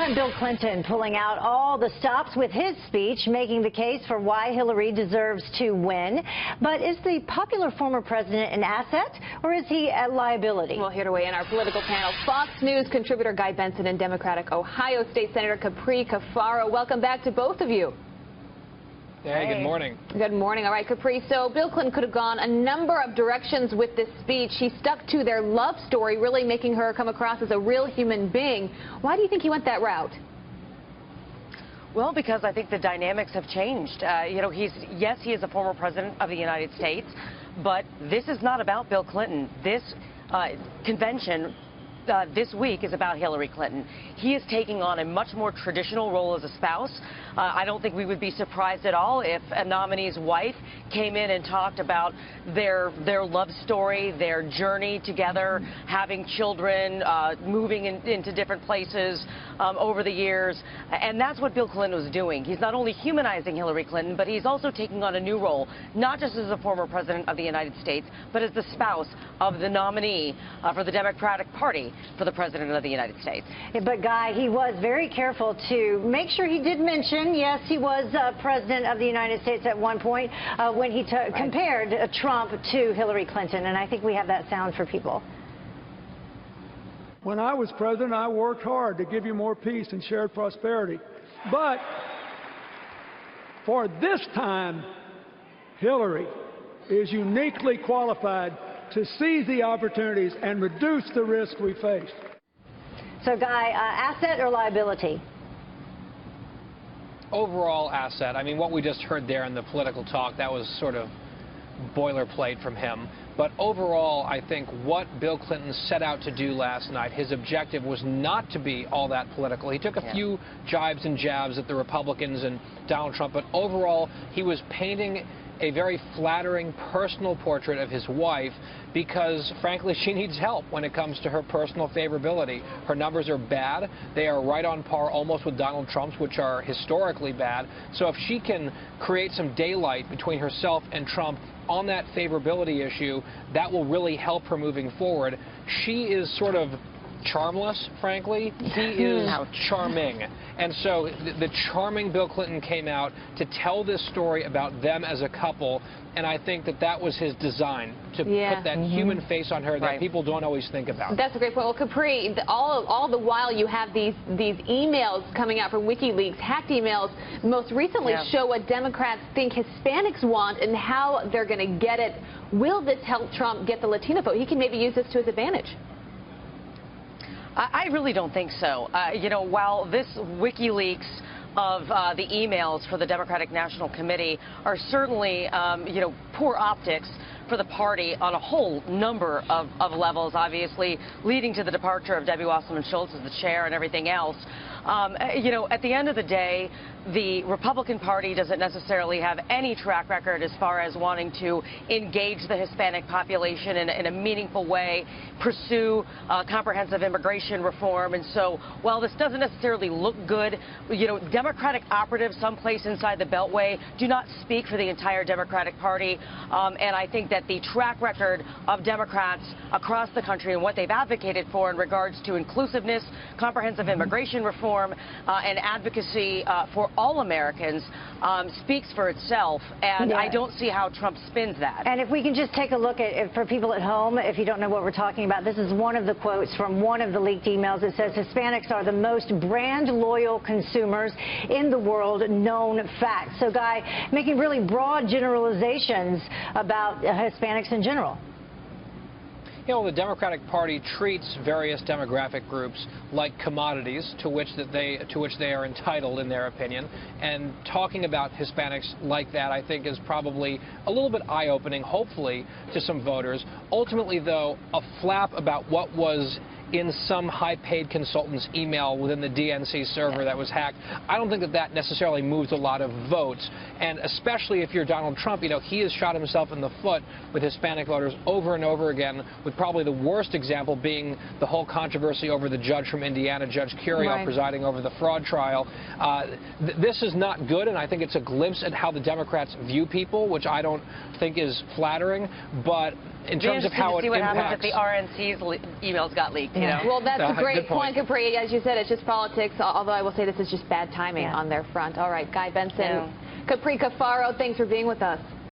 President Bill Clinton pulling out all the stops with his speech, making the case for why Hillary deserves to win. But is the popular former president an asset, or is he a liability? Well, here to weigh in our political panel, Fox News contributor Guy Benson and Democratic Ohio State Senator Capri Cafaro. Welcome back to both of you. Hey, good morning. Good morning. All right, Capri. So Bill Clinton could have gone a number of directions with this speech. He stuck to their love story, really making her come across as a real human being. Why do you think he went that route? Well, because I think the dynamics have changed. Yes, he is a former president of the United States, but this is not about Bill Clinton. This convention this week is about Hillary Clinton. He is taking on a much more traditional role as a spouse. I don't think we would be surprised at all if a nominee's wife came in and talked about their love story, their journey together, having children, moving into different places over the years. And that's what Bill Clinton was doing. He's not only humanizing Hillary Clinton, but he's also taking on a new role, not just as a former president of the United States, but as the spouse of the nominee for the Democratic Party for the President of the United States. Yeah, but Guy, he was very careful to make sure he did mention, yes, he was President of the United States at one point when he compared Trump to Hillary Clinton, and I think we have that sound for people. When I was president, I worked hard to give you more peace and shared prosperity. But for this time, Hillary is uniquely qualified to seize the opportunities and reduce the risk we face. So, Guy, asset or liability? Overall asset. I mean, what we just heard there in the political talk, that was sort of boilerplate from him. But overall, I think what Bill Clinton set out to do last night, his objective was not to be all that political. He took a few jibes and jabs at the Republicans and Donald Trump, but overall, he was painting a very flattering personal portrait of his wife because, frankly, she needs help when it comes to her personal favorability. Her numbers are bad. They are right on par almost with Donald Trump's, which are historically bad. So if she can create some daylight between herself and Trump on that favorability issue, that will really help her moving forward. She is sort of charmless, frankly. He is charming. And so the charming Bill Clinton came out to tell this story about them as a couple, and I think that that was his design, to put that human face on her that people don't always think about. That's a great point. Well, Capri, all the while you have these emails coming out from WikiLeaks, hacked emails, most recently show what Democrats think Hispanics want and how they're going to get it. Will this help Trump get the Latino vote? He can maybe use this to his advantage. I really don't think so. While this WikiLeaks of the emails for the Democratic National Committee are certainly, poor optics for the party on a whole number of levels, obviously, leading to the departure of Debbie Wasserman Schultz as the chair and everything else. At the end of the day, the Republican Party doesn't necessarily have any track record as far as wanting to engage the Hispanic population in a meaningful way, pursue comprehensive immigration reform. And so while this doesn't necessarily look good, Democratic operatives someplace inside the Beltway do not speak for the entire Democratic Party. And I think that the track record of Democrats across the country and what they've advocated for in regards to inclusiveness, comprehensive immigration reform, and advocacy for all Americans speaks for itself, and I don't see how Trump spins that. And if we can just take a look at it for people at home, if you don't know what we're talking about, this is one of the quotes from one of the leaked emails. It says Hispanics are the most brand loyal consumers in the world, known fact. So, Guy, making really broad generalizations about Hispanics in general. The Democratic Party treats various demographic groups like commodities to which they are entitled, in their opinion. And talking about Hispanics like that, I think, is probably a little bit eye-opening, hopefully, to some voters. Ultimately, though, a flap about what was in some high-paid consultant's email within the DNC server that was hacked, I don't think that that necessarily moves a lot of votes. And especially if you're Donald Trump, he has shot himself in the foot with Hispanic voters over and over again, with probably the worst example being the whole controversy over the judge from Indiana, Judge Curio, presiding over the fraud trial. This is not good, and I think it's a glimpse at how the Democrats view people, which I don't think is flattering. But in terms of how it see what happens impacts. if the RNC's emails got leaked. You know? Well, that's a great good point. point, Capri. As you said, it's just politics, although I will say this is just bad timing on their front. All right, Guy Benson, Capri Cafaro, thanks for being with us.